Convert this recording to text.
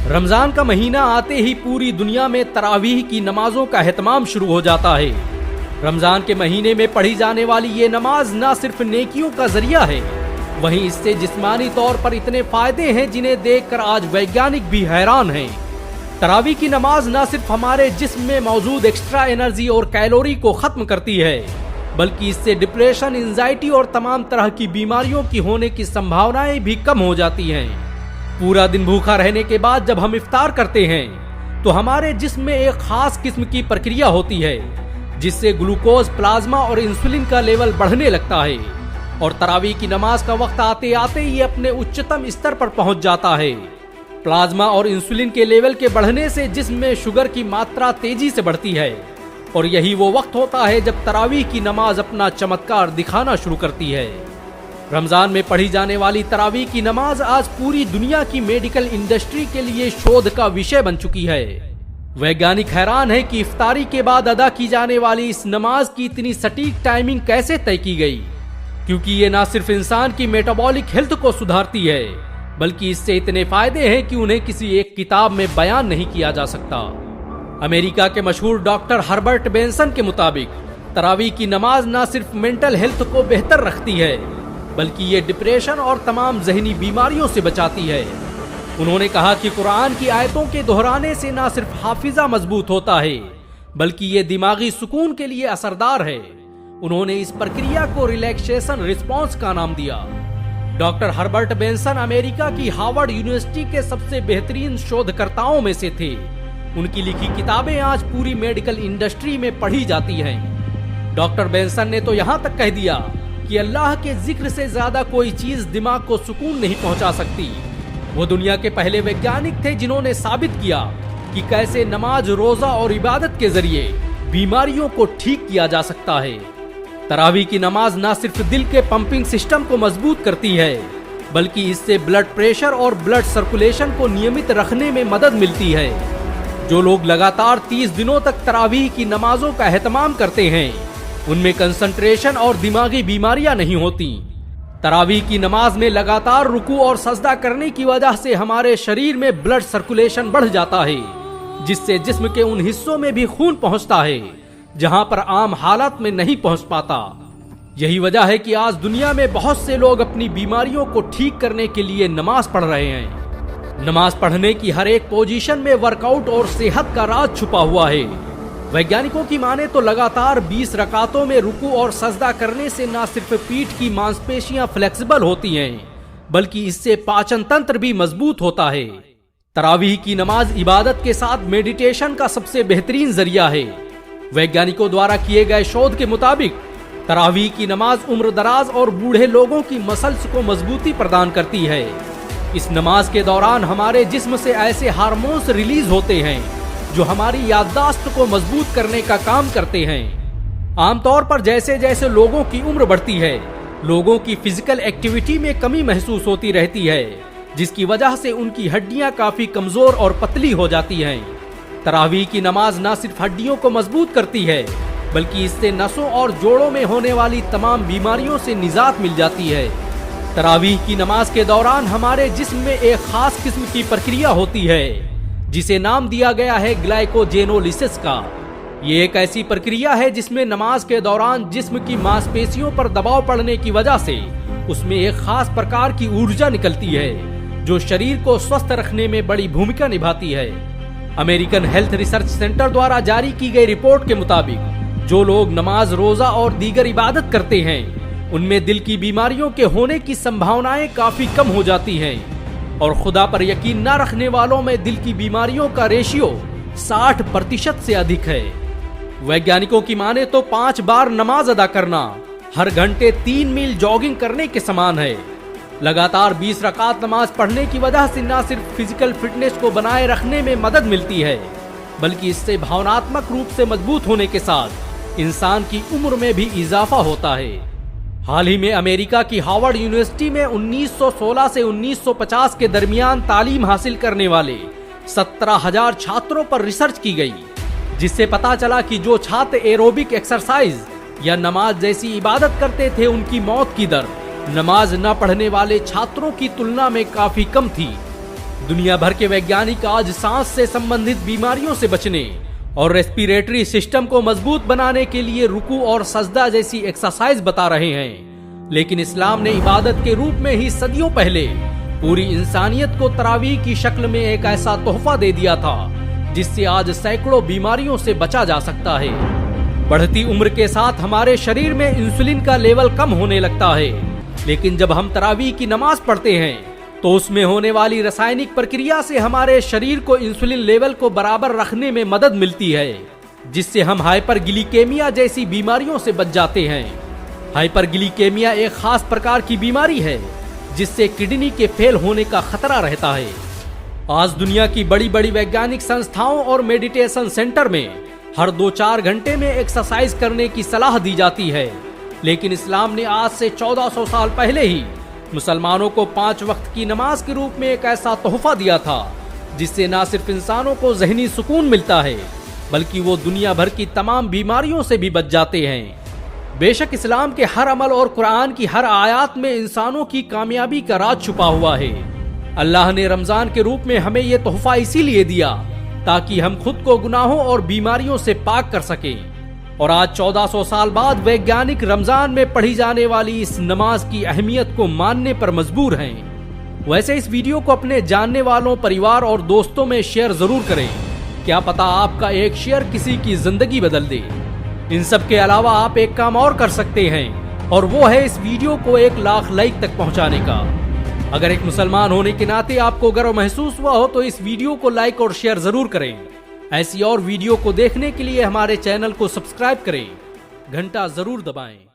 रमजान का महीना आते ही पूरी दुनिया में तरावीह की नमाजों का एहतमाम शुरू हो जाता है। रमजान के महीने में पढ़ी जाने वाली ये नमाज न सिर्फ नेकियों का जरिया है, वहीं इससे जिस्मानी तौर पर इतने फायदे हैं जिन्हें देखकर आज वैज्ञानिक भी हैरान हैं। तरावीह की नमाज न सिर्फ हमारे जिस्म में मौजूद एक्स्ट्रा एनर्जी और कैलोरी को खत्म करती है, बल्कि इससे डिप्रेशन, एंजाइटी और तमाम तरह की बीमारियों की होने की संभावनाएं भी कम हो जाती हैं। पूरा दिन भूखा रहने के बाद जब हम इफ्तार करते हैं तो हमारे जिस्म में एक खास किस्म की प्रक्रिया होती है जिससे ग्लूकोज, प्लाज्मा और इंसुलिन का लेवल बढ़ने लगता है और तरावीह की नमाज का वक्त आते आते ये अपने उच्चतम स्तर पर पहुंच जाता है। प्लाज्मा और इंसुलिन के लेवल के बढ़ने से जिस्म में शुगर की मात्रा तेजी से बढ़ती है और यही वो वक्त होता है जब तरावीह की नमाज अपना चमत्कार दिखाना शुरू करती है। रमजान में पढ़ी जाने वाली तरावीह की नमाज आज पूरी दुनिया की मेडिकल इंडस्ट्री के लिए शोध का विषय बन चुकी है। वैज्ञानिक हैरान है कि इफ्तारी के बाद अदा की जाने वाली इस नमाज की इतनी सटीक टाइमिंग कैसे तय की गई, क्योंकि ये न सिर्फ इंसान की मेटाबॉलिक हेल्थ को सुधारती है, बल्कि इससे इतने फायदे हैं कि उन्हें किसी एक किताब में बयान नहीं किया जा सकता। अमेरिका के मशहूर डॉक्टर हर्बर्ट बेंसन के मुताबिक तरावीह की नमाज न सिर्फ मेंटल हेल्थ को बेहतर रखती है, बल्कि ये डिप्रेशन और तमाम जहनी बीमारियों से बचाती है। उन्होंने कहा कि कुरान की आयतों के दोहराने से न सिर्फ हाफिजा मजबूत होता है, बल्कि ये दिमागी सुकून के लिए असरदार है। उन्होंने इस प्रक्रिया को रिलैक्सेशन रिस्पॉन्स का नाम दिया। डॉक्टर हर्बर्ट बेंसन अमेरिका की हार्वर्ड यूनिवर्सिटी के सबसे बेहतरीन शोधकर्ताओं में से थे। उनकी लिखी किताबें आज पूरी मेडिकल इंडस्ट्री में पढ़ी जाती हैं। डॉक्टर बेंसन ने तो यहाँ तक कह दिया कि अल्लाह के जिक्र से ज्यादा कोई चीज दिमाग को सुकून नहीं पहुंचा सकती। वो दुनिया के पहले वैज्ञानिक थे जिन्होंने साबित किया कि कैसे नमाज, रोजा और इबादत के जरिए बीमारियों को ठीक किया जा सकता है। तरावीह की नमाज न सिर्फ दिल के पंपिंग सिस्टम को मजबूत करती है, बल्कि इससे ब्लड प्रेशर और ब्लड सर्कुलेशन को नियमित रखने में मदद मिलती है। जो लोग लगातार 30 दिनों तक तरावीह की नमाजों का एहतमाम करते हैं, उनमें कंसंट्रेशन और दिमागी बीमारियां नहीं होती। तरावीह की नमाज में लगातार रुकू और सजदा करने की वजह से हमारे शरीर में ब्लड सर्कुलेशन बढ़ जाता है, जिससे जिस्म के उन हिस्सों में भी खून पहुंचता है जहां पर आम हालत में नहीं पहुंच पाता। यही वजह है कि आज दुनिया में बहुत से लोग अपनी बीमारियों को ठीक करने के लिए नमाज पढ़ रहे हैं। नमाज पढ़ने की हर एक पोजीशन में वर्कआउट और सेहत का राज छुपा हुआ है। वैज्ञानिकों की माने तो लगातार 20 रकातों में रुकू और सजदा करने से न सिर्फ पीठ की मांसपेशियां फ्लेक्सिबल होती हैं, बल्कि इससे पाचन तंत्र भी मजबूत होता है। तरावीह की नमाज इबादत के साथ मेडिटेशन का सबसे बेहतरीन जरिया है। वैज्ञानिकों द्वारा किए गए शोध के मुताबिक तरावीह की नमाज उम्र दराज और बूढ़े लोगों की मसल्स को मजबूती प्रदान करती है। इस नमाज के दौरान हमारे जिस्म से ऐसे हार्मोन्स रिलीज होते हैं जो हमारी याददाश्त को मजबूत करने का काम करते हैं। आमतौर पर जैसे जैसे लोगों की उम्र बढ़ती है, लोगों की फिजिकल एक्टिविटी में कमी महसूस होती रहती है, जिसकी वजह से उनकी हड्डियां काफी कमजोर और पतली हो जाती हैं। तरावीह की नमाज न सिर्फ हड्डियों को मजबूत करती है, बल्कि इससे नसों और जोड़ों में होने वाली तमाम बीमारियों से निजात मिल जाती है। तरावीह की नमाज के दौरान हमारे जिस्म में एक खास किस्म की प्रक्रिया होती है जिसे नाम दिया गया है ग्लाइकोजेनोलिसिस का। ये एक ऐसी प्रक्रिया है जिसमें नमाज के दौरान जिस्म की मांसपेशियों पर दबाव पड़ने की वजह से उसमें एक खास प्रकार की ऊर्जा निकलती है जो शरीर को स्वस्थ रखने में बड़ी भूमिका निभाती है। अमेरिकन हेल्थ रिसर्च सेंटर द्वारा जारी की गई रिपोर्ट के मुताबिक जो लोग नमाज, रोजा और दीगर इबादत करते हैं, उनमें दिल की बीमारियों के होने की संभावनाएं काफी कम हो जाती हैं और खुदा पर यकीन न रखने वालों में दिल की बीमारियों का रेशियो 60% से अधिक है। वैज्ञानिकों की माने तो 5 बार नमाज अदा करना हर घंटे 3 मील जॉगिंग करने के समान है। लगातार 20 रकात नमाज पढ़ने की वजह से न सिर्फ फिजिकल फिटनेस को बनाए रखने में मदद मिलती है, बल्कि इससे भावनात्मक रूप से मजबूत होने के साथ इंसान की उम्र में भी इजाफा होता है। हाल ही में अमेरिका की हार्वर्ड यूनिवर्सिटी में 1916 से 1950 के दरमियान तालीम हासिल करने वाले 17,000 छात्रों पर रिसर्च की गई, जिससे पता चला कि जो छात्र एरोबिक एक्सरसाइज या नमाज जैसी इबादत करते थे, उनकी मौत की दर नमाज न पढ़ने वाले छात्रों की तुलना में काफी कम थी। दुनिया भर के वैज्ञानिक आज सांस से संबंधित बीमारियों से बचने और रेस्पिरेटरी सिस्टम को मजबूत बनाने के लिए रुकू और सजदा जैसी एक्सरसाइज बता रहे हैं, लेकिन इस्लाम ने इबादत के रूप में ही सदियों पहले पूरी इंसानियत को तरावीह की शक्ल में एक ऐसा तोहफा दे दिया था जिससे आज सैकड़ों बीमारियों से बचा जा सकता है। बढ़ती उम्र के साथ हमारे शरीर में इंसुलिन का लेवल कम होने लगता है, लेकिन जब हम तरावीह की नमाज पढ़ते हैं तो उसमें होने वाली रासायनिक प्रक्रिया से हमारे शरीर को इंसुलिन लेवल को बराबर रखने में मदद मिलती है, जिससे हम हाइपरग्लिकेमिया जैसी बीमारियों से बच जाते हैं। हाइपरग्लिकेमिया एक खास प्रकार की बीमारी है जिससे किडनी के फेल होने का खतरा रहता है। आज दुनिया की बड़ी बड़ी वैज्ञानिक संस्थाओं और मेडिटेशन सेंटर में हर 2-4 घंटे में एक्सरसाइज करने की सलाह दी जाती है, लेकिन इस्लाम ने आज से 1400 साल पहले ही मुसलमानों को 5 वक्त की नमाज के रूप में एक ऐसा तोहफा दिया था जिससे न सिर्फ इंसानों को ज़हनी सुकून मिलता है बल्कि वो दुनिया भर की तमाम बीमारियों से भी बच जाते हैं। बेशक इस्लाम के हर अमल और कुरान की हर आयत में इंसानों की कामयाबी का राज छुपा हुआ है। अल्लाह ने रमजान के रूप में हमें ये तोहफा इसीलिए दिया ताकि हम खुद को गुनाहों और बीमारियों से पाक कर सकें। और आज 1400 साल बाद वैज्ञानिक रमजान में पढ़ी जाने वाली इस नमाज की अहमियत को मानने पर मजबूर हैं। वैसे इस वीडियो को अपने जानने वालों, परिवार और दोस्तों में शेयर जरूर करें। क्या पता आपका एक शेयर किसी की जिंदगी बदल दे। इन सब के अलावा आप एक काम और कर सकते हैं और वो है इस वीडियो को 1 लाख लाइक तक पहुंचाने का। अगर एक मुसलमान होने के नाते आपको गर्व महसूस हुआ हो तो इस वीडियो को लाइक और शेयर जरूर करें। ऐसी और वीडियो को देखने के लिए हमारे चैनल को सब्सक्राइब करें, घंटा जरूर दबाएं।